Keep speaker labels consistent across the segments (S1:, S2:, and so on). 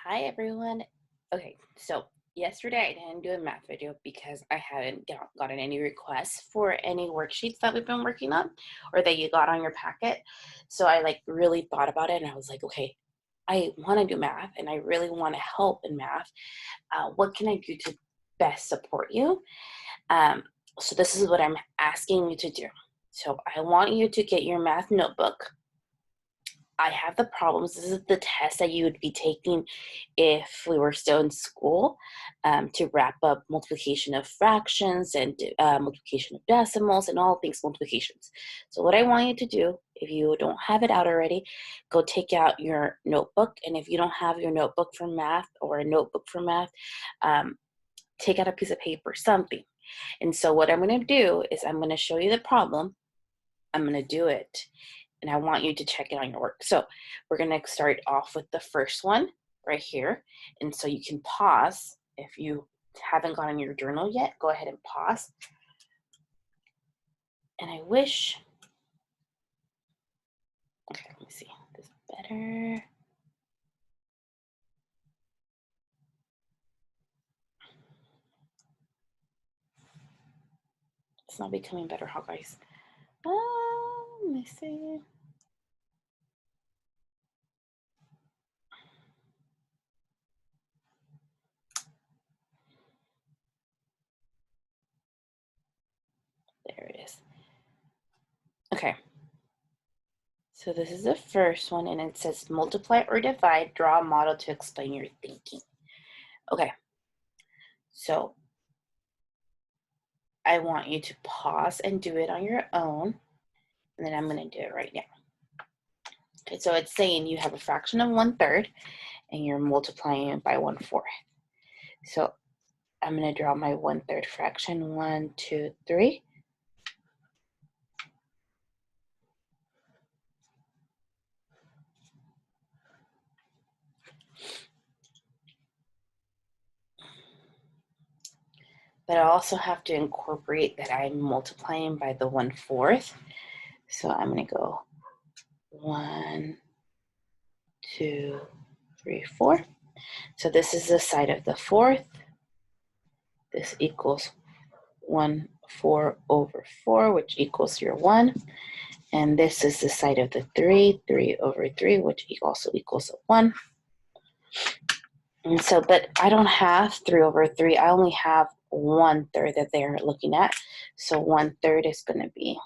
S1: Hi everyone. Okay, so yesterday I didn't do a math video because I hadn't gotten any requests for any worksheets that we've been working on or that you got on your packet. So I really thought about it and I was like, okay, I want to do math and I really want to help in math. What can I do to best support you? Um, so this is what I'm asking you to do. So I want you to get your math notebook. I have the problems. This is the test that you would be taking if we were still in school, to wrap up multiplication of fractions and multiplication of decimals and all things multiplications. So what I want you to do, if you don't have it out already, go take out your notebook. And if you don't have your notebook for math or a notebook for math, um, take out a piece of paper, something. And so what I'm going to do is I'm going to show you the problem. I'm going to do it and I want you to check it on your work. So we're going to start off with the first one right here. And so you can pause if you haven't gotten your journal yet. Go ahead and pause. And I wish, okay, let me see, this is better. It's not becoming better, huh, guys? Let me see. There it is. Okay. So this is the first one, and it says multiply or divide, draw a model to explain your thinking. Okay. So I want you to pause and do it on your own, and then I'm going to do it right now. Okay, so it's saying you have a fraction of 1/3 and you're multiplying it by 1/4. So I'm going to draw my 1/3 fraction. 1, 2, 3. But I also have to incorporate that I'm multiplying by the 1/4. So I'm going to go 1, 2, 3, 4. So this is the side of the fourth. This equals 1/4 over 4, which equals your 1. And this is the side of the 3, 3 over 3, which also equals a 1. And so, but I don't have 3 over 3. I only have 1/3 that they're looking at. So 1/3 is going to be,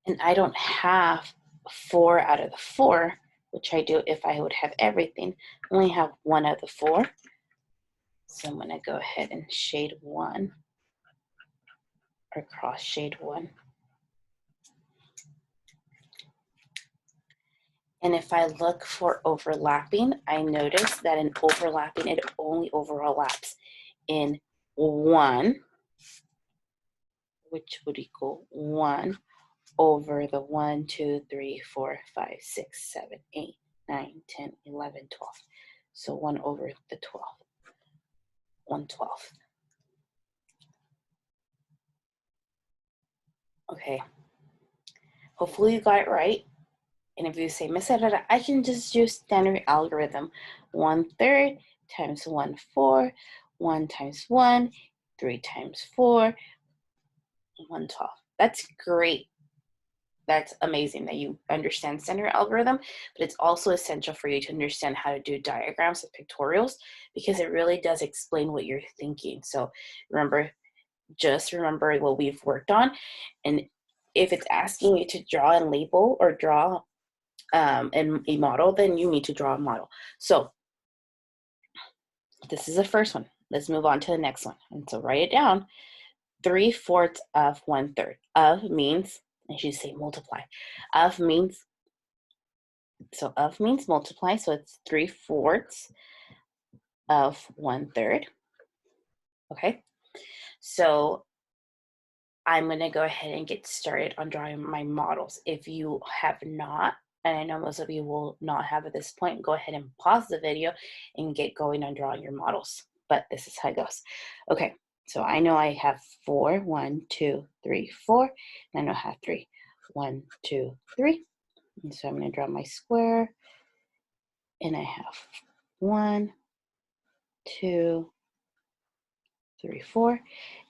S1: and I don't have 4 out of the 4, which I do if I would have everything. I only have 1 out of the 4. So I'm going to go ahead and shade 1, or cross shade 1. And if I look for overlapping, I notice that in overlapping, it only overlaps in 1, which would equal 1 over the 1, 2, 3, 4, 5, 6, 7, 8, 9, 10, 11, 12. So 1 over the 12, 1/12. Okay, hopefully you got it right. And if you say, Miss Herrera, I can just use standard algorithm. 1/3 times 1/4, 1 times 1, 3 times 4, 1/12. That's great. That's amazing that you understand standard algorithm, but it's also essential for you to understand how to do diagrams and pictorials because it really does explain what you're thinking. So just remember what we've worked on. And if it's asking you to draw and label or draw in a model, then you need to draw a model. So this is the first one. Let's move on to the next one. And so write it down. 3/4 of 1/3. Of means, I should say multiply. Of means, so of means multiply. So it's 3/4 of 1/3. Okay. So I'm going to go ahead and get started on drawing my models. If you have not, and I know most of you will not have at this point, go ahead and pause the video and get going on drawing your models. But this is how it goes. Okay, so I know I have 4, 1, 2, 3, 4, and I know I have 3. 1, 2, 3. And so I'm going to draw my square, and I have 1, 2, 3, 4,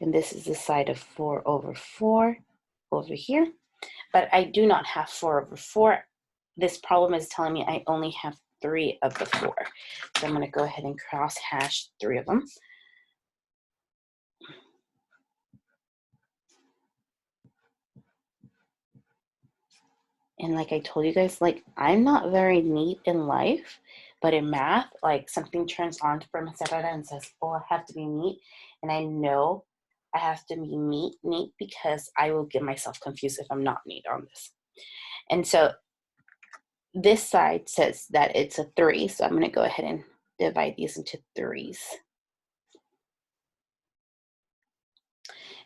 S1: and this is the side of 4 over 4 over here. But I do not have 4 over 4. This problem is telling me I only have 3 of the 4. So I'm going to go ahead and cross hash 3 of them. And like I told you guys, like, I'm not very neat in life, but in math, like, something turns on for me and says, oh, I have to be neat. And I know I have to be neat because I will get myself confused if I'm not neat on this. And so this side says that it's a 3, so I'm going to go ahead and divide these into 3s.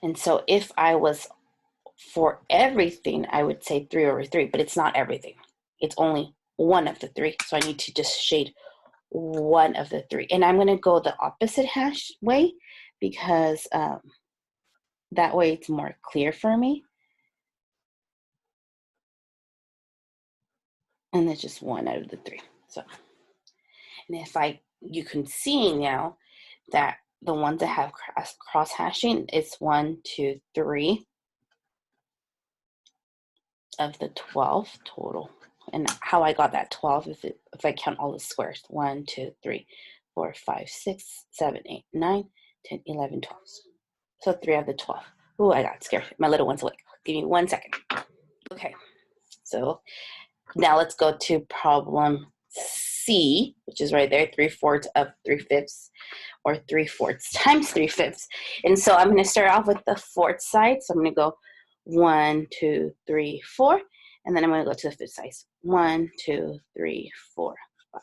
S1: And so if I was for everything, I would say 3 over 3, but it's not everything. It's only one of the 3, so I need to just shade one of the 3. And I'm going to go the opposite hash way because that way it's more clear for me. And that's just one out of the 3. So, and if you can see now that the ones that have cross hashing, it's 1, 2, 3 of the 12 total. And how I got that 12, if I count all the squares, 1, 2, 3, 4, 5, 6, 7, 8, 9, 10, 11, 12. So 3 of the 12. Oh, I got scared. My little one's awake. Give me 1 second. Okay, so now let's go to problem C, which is right there, 3/4 of 3/5, or 3/4 times 3/5. And so I'm going to start off with the 4th side. So I'm going to go 1, 2, 3, 4. And then I'm going to go to the 5th side. 1, 2, 3, 4, 5.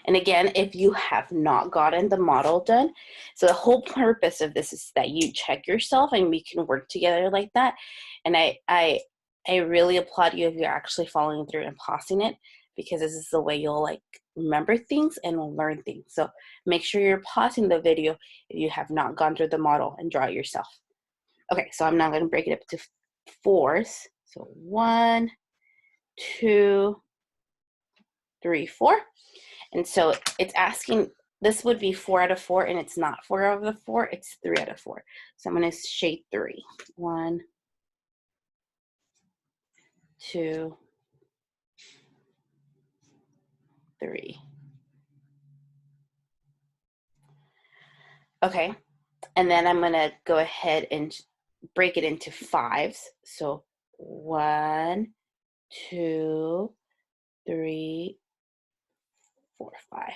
S1: And again, if you have not gotten the model done, so the whole purpose of this is that you check yourself and we can work together like that. And I really applaud you if you're actually following through and pausing it, because this is the way you'll like remember things and learn things. So make sure you're pausing the video if you have not gone through the model and draw it yourself. Okay, so I'm now going to break it up to 4s. So 1, 2, 3, 4. And so it's asking, this would be 4 out of 4, and it's not 4 out of 4, it's 3 out of 4. So I'm going to shade 3. 1, 2, 3. Okay, and then I'm going to go ahead and break it into 5s. So 1, 2, 3, 4, 5.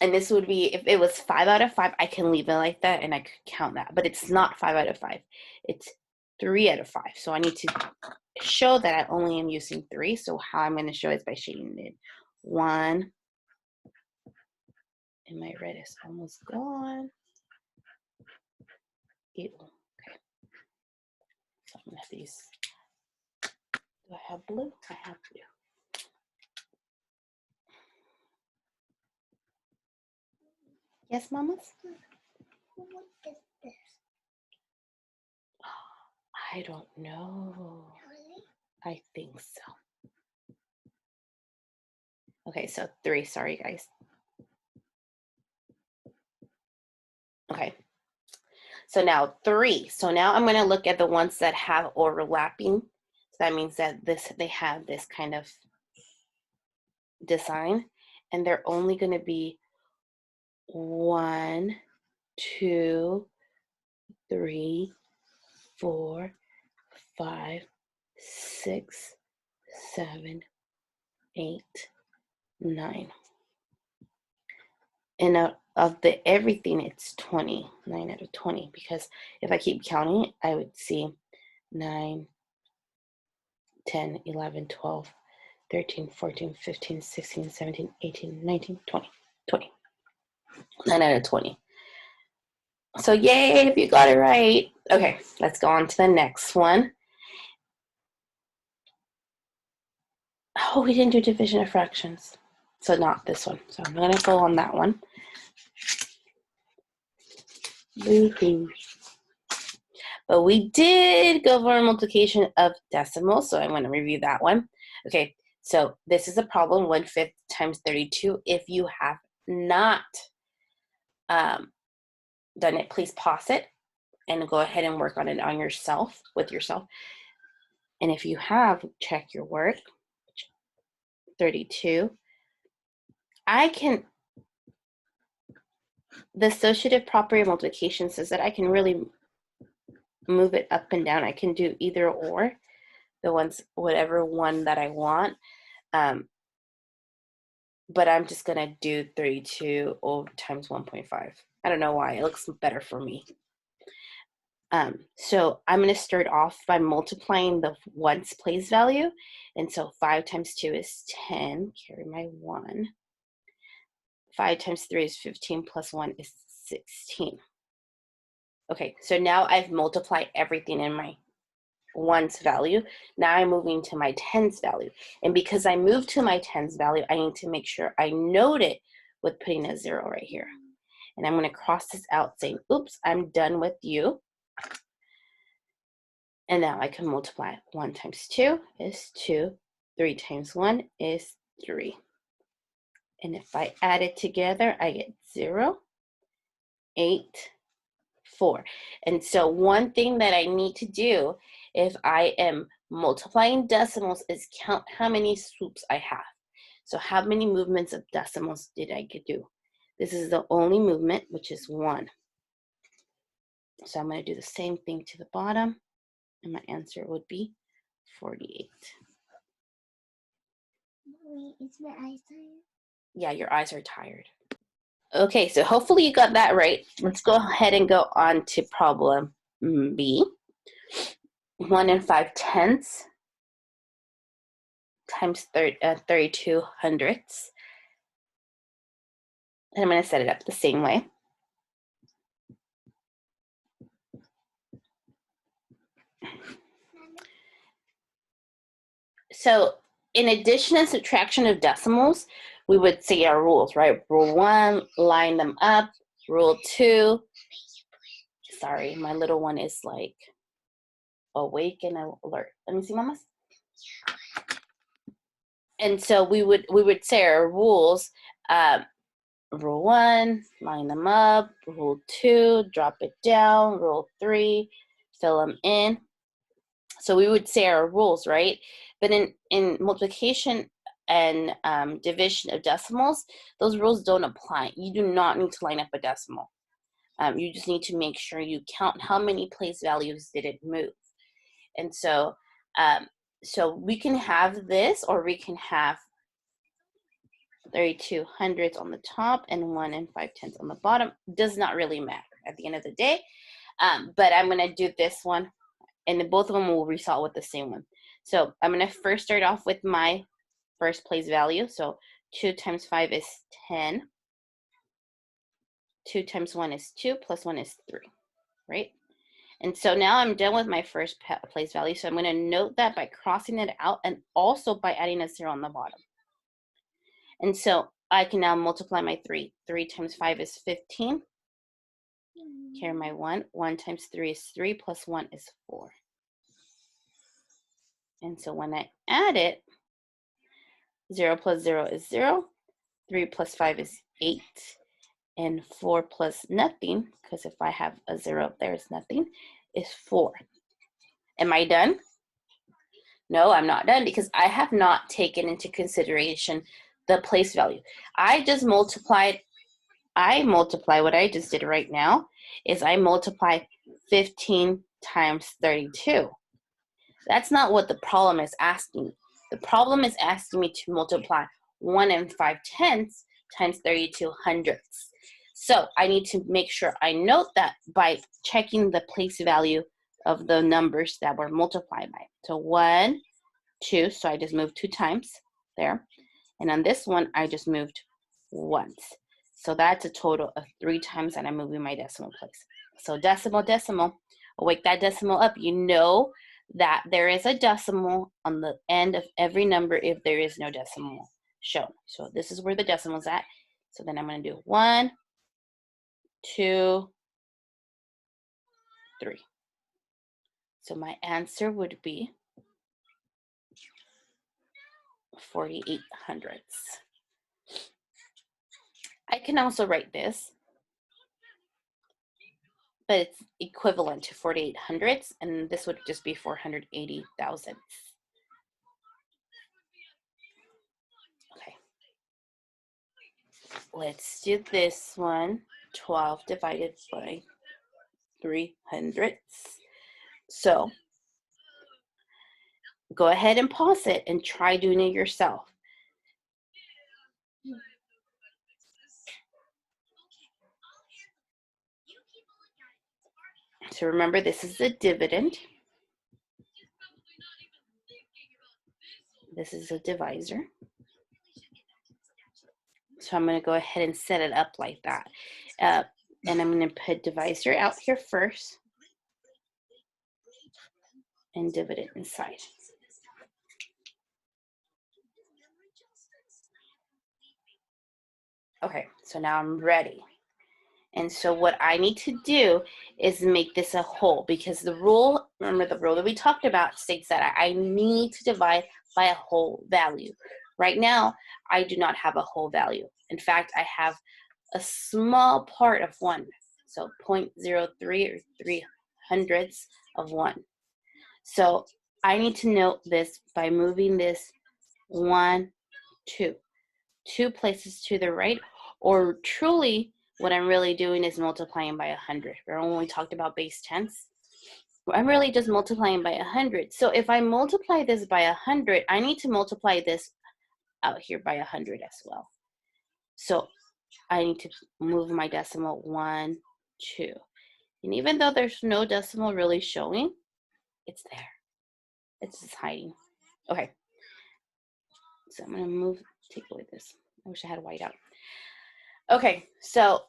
S1: And this would be, if it was 5 out of 5, I can leave it like that and I could count that. But it's not 5 out of 5. It's 3 out of 5. So I need to show that I only am using 3. So how I'm going to show is by shading it. 1. And my red is almost gone. Ew. Okay. So I'm going to have to use, do I have blue? I have blue. Yes, mamas?
S2: What is this?
S1: I don't know.
S2: Really?
S1: I think so. Okay, so 3. Sorry, guys. Okay. So now 3. So now I'm going to look at the ones that have overlapping. So that means that they have this kind of design, and they're only going to be 1, 2, 3, 4, 5, 6, 7, 8, 9. And of the everything, it's 20, 9 out of 20, because if I keep counting, I would see 9, 10, 11, 12, 13, 14, 15, 16, 17, 18, 19, 20, 20. 9 out of 20. So yay, if you got it right. Okay, let's go on to the next one. Oh, we didn't do division of fractions. So not this one. So I'm going to go on that one. Boo-hoo. But we did go over multiplication of decimals, so I want to review that one. Okay, so this is a problem, 1/5 times 32. If you have not done it, please pause it and go ahead and work on it on yourself, with yourself. And if you have, check your work. 32. The associative property of multiplication says that I can really move it up and down. I can do either or, whatever one that I want. But I'm just gonna do 32 times 1.5. I don't know why, it looks better for me. So I'm gonna start off by multiplying the ones place value. And so 5 times 2 is 10, carry my 1. 5 times 3 is 15, plus 1 is 16. Okay, so now I've multiplied everything in my ones value. Now I'm moving to my tens value. And because I moved to my tens value, I need to make sure I note it with putting a 0 right here. And I'm going to cross this out saying, oops, I'm done with you. And now I can multiply. 1 times 2 is 2. 3 times 1 is 3. And if I add it together, I get 0, 8, 4. And so one thing that I need to do if I am multiplying decimals is count how many swoops I have. So how many movements of decimals did I do? This is the only movement, which is 1. So I'm going to do the same thing to the bottom, and my answer would be 48.
S2: Wait, is my eyes tired?
S1: Yeah, your eyes are tired. Okay, so hopefully you got that right. Let's go ahead and go on to problem B. 1 5/10 times 32 hundredths. And I'm going to set it up the same way. So in addition and subtraction of decimals, we would say our rules, right? Rule 1, line them up. Rule 2, sorry, my little one is like awake and alert. Let me see, mamas. And so we would say our rules. Rule 1, line them up. Rule 2, drop it down. Rule 3, fill them in. So we would say our rules, right? But in multiplication and division of decimals, those rules don't apply. You do not need to line up a decimal. You just need to make sure you count how many place values did it move. And so, so we can have this, or we can have 32 hundredths on the top and 1 5/10 on the bottom. Does not really matter at the end of the day. But I'm going to do this one, and both of them will result with the same one. So I'm going to first start off with my first place value. So 2 times 5 is 10. 2 times 1 is 2, plus 1 is 3, right? And so now I'm done with my first place value. So I'm going to note that by crossing it out and also by adding a 0 on the bottom. And so I can now multiply my 3. 3 times 5 is 15. Carry my 1. 1 times 3 is 3, plus 1 is 4. And so when I add it, 0 plus 0 is 0. 3 plus 5 is 8. And 4 plus nothing, because if I have a 0 up there, it's nothing, is 4. Am I done? No, I'm not done, because I have not taken into consideration the place value. I multiply what I just did right now is I multiply 15 times 32. That's not what the problem is asking me. The problem is asking me to multiply 1 5/10 times 32 hundredths. So I need to make sure I note that by checking the place value of the numbers that were multiplied by. So 1, 2, so I just moved 2 times there. And on this one, I just moved once. So that's a total of 3 times that I'm moving my decimal place. So decimal, wake that decimal up. You know that there is a decimal on the end of every number if there is no decimal shown. So this is where the decimal is at. So then I'm going to do 1, 2, 3. So my answer would be 48 hundredths. I can also write this, but it's equivalent to 48 hundredths, and this would just be 480 thousandths. Okay. Let's do this one. 12 divided by 3 hundredths. So go ahead and pause it and try doing it yourself. So remember, this is the dividend. This is a divisor. So I'm going to go ahead and set it up like that. And I'm going to put divisor out here first and dividend inside. Okay, so now I'm ready. And so what I need to do is make this a whole, because the rule, remember the rule that we talked about states that I need to divide by a whole value. Right now, I do not have a whole value. In fact, I have a small part of 1. So 0.03 or 3 hundredths of 1. So I need to note this by moving this 1, 2. 2 places to the right, or truly what I'm really doing is multiplying by 100. Remember when we talked about base tenths? I'm really just multiplying by 100. So if I multiply this by 100, I need to multiply this out here by 100 as well. So I need to move my decimal 1, 2. And even though there's no decimal really showing, it's there. It's just hiding. Okay. So I'm going to take away this. I wish I had white out. Okay, so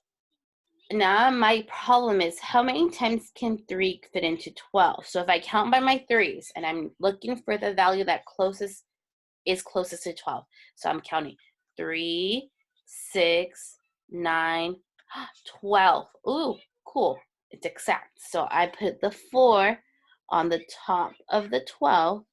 S1: now my problem is how many times can 3 fit into 12? So if I count by my 3's and I'm looking for the value that is closest to 12. So I'm counting 3, 6, 9, 12. Ooh, cool. It's exact. So I put the 4 on the top of the 12.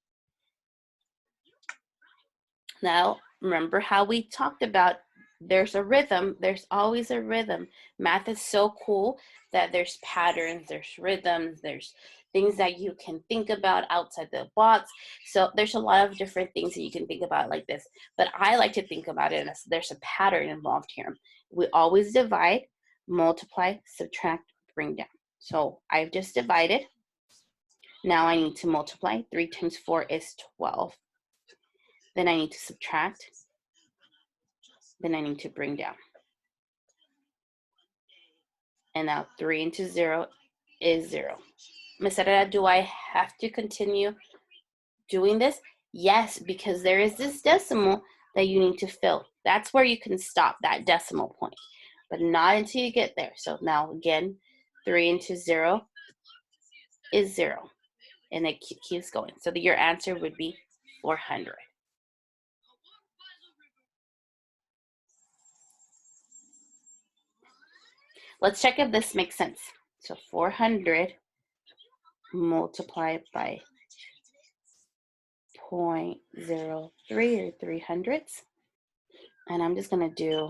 S1: Now, remember how we talked about there's a rhythm. There's always a rhythm. Math is so cool that there's patterns, there's rhythms, there's things that you can think about outside the box. So there's a lot of different things that you can think about like this. But I like to think about it as there's a pattern involved here. We always divide, multiply, subtract, bring down. So I've just divided. Now I need to multiply. 3 times 4 is 12. Then I need to subtract. Then I need to bring down. And now 3 into 0 is 0. Ms. Herrera, do I have to continue doing this? Yes, because there is this decimal that you need to fill. That's where you can stop, that decimal point, but not until you get there. So now again, 3 into 0 is 0. And it keeps going. So your answer would be 400. Let's check if this makes sense. So 400 multiplied by 0.03 or 3 hundredths. And I'm just going to do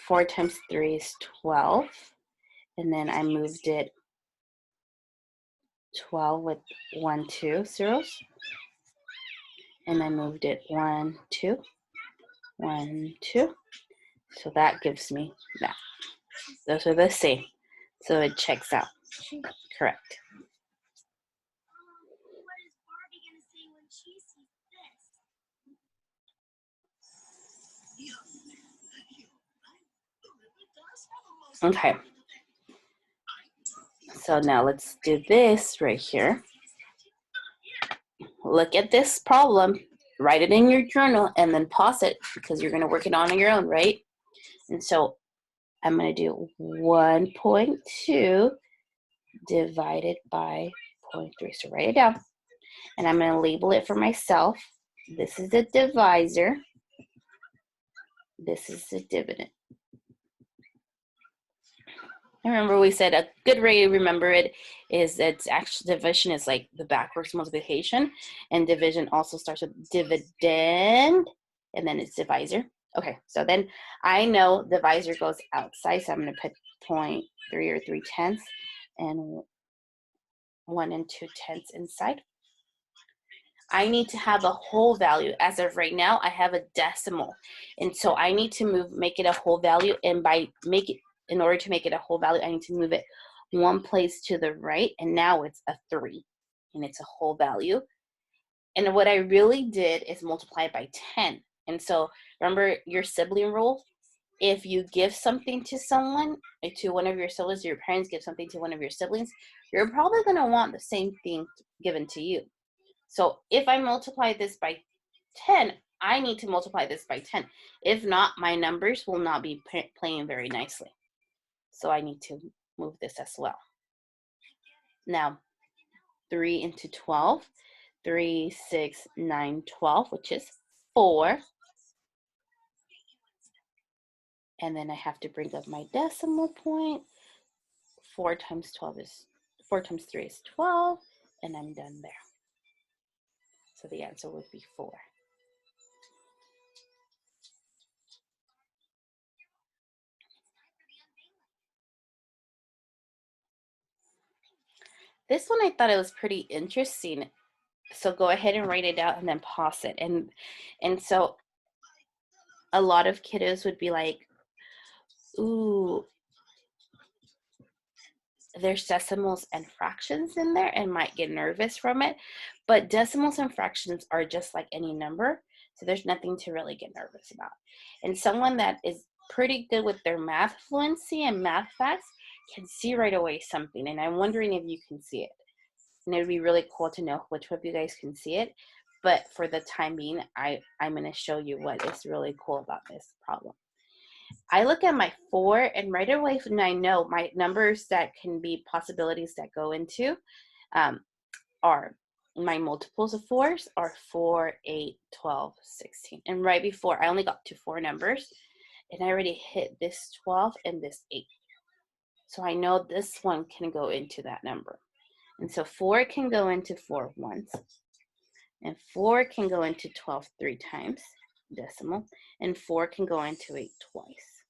S1: 4 times 3 is 12. And then I moved it 12 with 1, 2 zeros. And I moved it 1, 2, 1, 2. So that gives me that. Those are the same. So it checks out. Correct. Okay. So now let's do this right here. Look at this problem. Write it in your journal and then pause it because you're going to work it on your own, right? And so I'm going to do 1.2 divided by 0.3. So write it down. And I'm going to label it for myself. This is the divisor. This is the dividend. I remember we said a good way to remember it is that actually division is like the backwards multiplication, and division also starts with dividend, and then it's divisor. Okay, so then I know divisor goes outside, so I'm going to put 0.3 or 3/10 and 1 and 2/10 inside. I need to have a whole value. As of right now, I have a decimal, and so I need to make it a whole value, and in order to make it a whole value, I need to move it one place to the right, and now it's a 3, and it's a whole value. And what I really did is multiply it by 10. And so remember your sibling rule? If you give something to someone, to one of your siblings, your parents give something to one of your siblings, you're probably going to want the same thing given to you. So if I multiply this by 10, I need to multiply this by 10. If not, my numbers will not be playing very nicely. So I need to move this as well. Now, 3 into 12, 3, 6, 9, 12, which is 4. And then I have to bring up my decimal point. 4 times 3 is 12, and I'm done there. So the answer would be 4. This one I thought it was pretty interesting. So go ahead and write it out and then pause it. And so a lot of kiddos would be like, ooh, there's decimals and fractions in there, and might get nervous from it. But decimals and fractions are just like any number. So there's nothing to really get nervous about. And someone that is pretty good with their math fluency and math facts can see right away something. And I'm wondering if you can see it. And it would be really cool to know which of you guys can see it. But for the time being, I'm going to show you what is really cool about this problem. I look at my 4, and right away when I know my numbers that can be possibilities that go into are my multiples of 4s are 4, 8, 12, 16. And right before, I only got to 4 numbers, and I already hit this 12 and this 8. So I know this one can go into that number. And so 4 can go into 4 once, and 4 can go into 12 3 times, decimal, and 4 can go into 8 twice.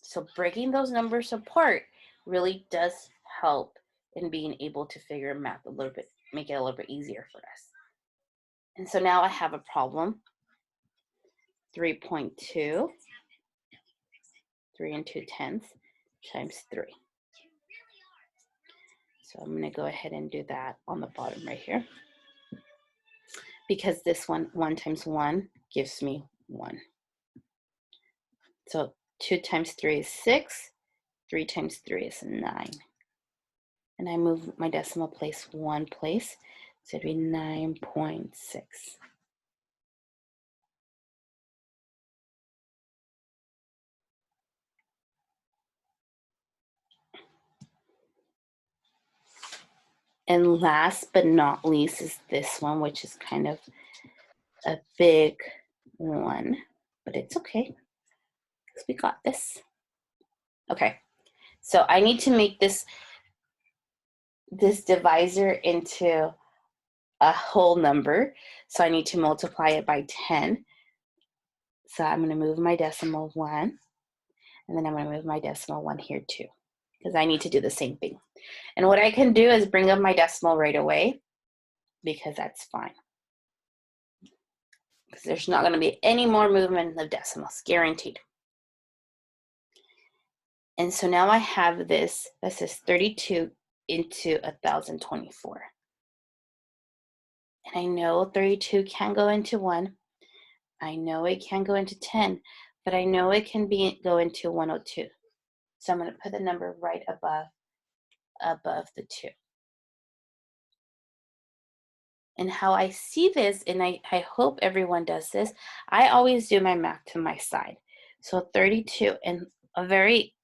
S1: So breaking those numbers apart really does help in being able to figure math a little bit, make it a little bit easier for us. And so now I have a problem. 3.2, 3 and 2/10 times 3. So I'm going to go ahead and do that on the bottom right here. Because this one times 1 gives me 1. So 2 times 3 is 6. 3 times 3 is 9. And I move my decimal place 1 place. So it'd be 9.6. And last but not least is this one, which is kind of a big one, but it's okay because we got this. Okay, so I need to make this divisor into a whole number. So I need to multiply it by 10. So I'm going to move my decimal 1, and then I'm going to move my decimal 1 here too, because I need to do the same thing. And what I can do is bring up my decimal right away, because that's fine. Because there's not going to be any more movement of decimals, guaranteed. And so now I have this that says 32 into 1,024. And I know 32 can go into 1. I know it can go into 10, but I know it can go into 102. So I'm going to put the number right above the 2. And how I see this, and I hope everyone does this, I always do my math to my side. So 32, and a very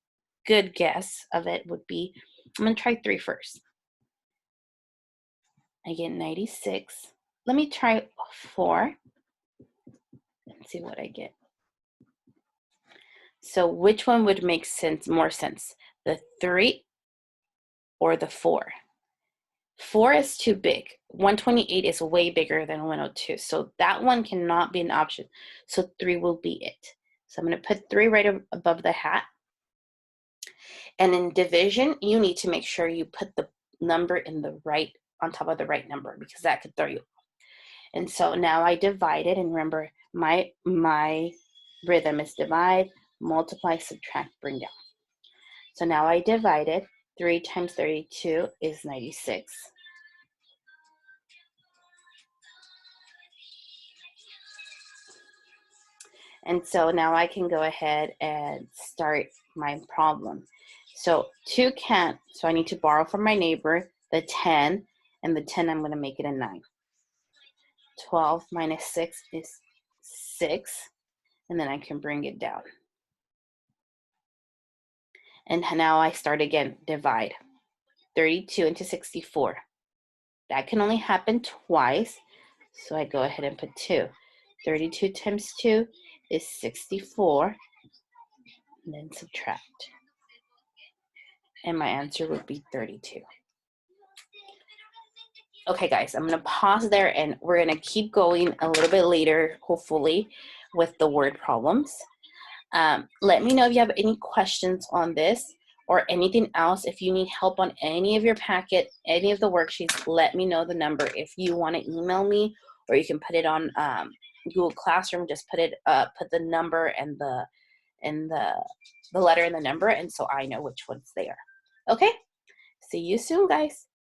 S1: good guess of it would be, I'm going to try 3 first. I get 96. Let me try 4 and see what I get. So which one would make more sense? The 3 or the 4? 4 is too big. 128 is way bigger than 102. So that one cannot be an option. So 3 will be it. So I'm going to put 3 right above the hat. And in division, you need to make sure you put the number in the right, on top of the right number, because that could throw you. And so now I divided, and remember, my rhythm is divide, multiply, subtract, bring down. So now I divided. 3 times 32 is 96. And so now I can go ahead and start my problem. So 2 can't, so I need to borrow from my neighbor the 10, and the 10 I'm going to make it a 9. 12 minus 6 is 6, and then I can bring it down. And now I start again, divide. 32 into 64. That can only happen twice, so I go ahead and put 2. 32 times 2 is 64, and then subtract. And my answer would be 32. Okay, guys, I'm going to pause there, and we're going to keep going a little bit later, hopefully, with the word problems. Let me know if you have any questions on this or anything else. If you need help on any of your packet, any of the worksheets, let me know the number. If you want to email me, or you can put it on Google Classroom, just put the number and the letter and the number, and so I know which ones they are. Okay, see you soon, guys.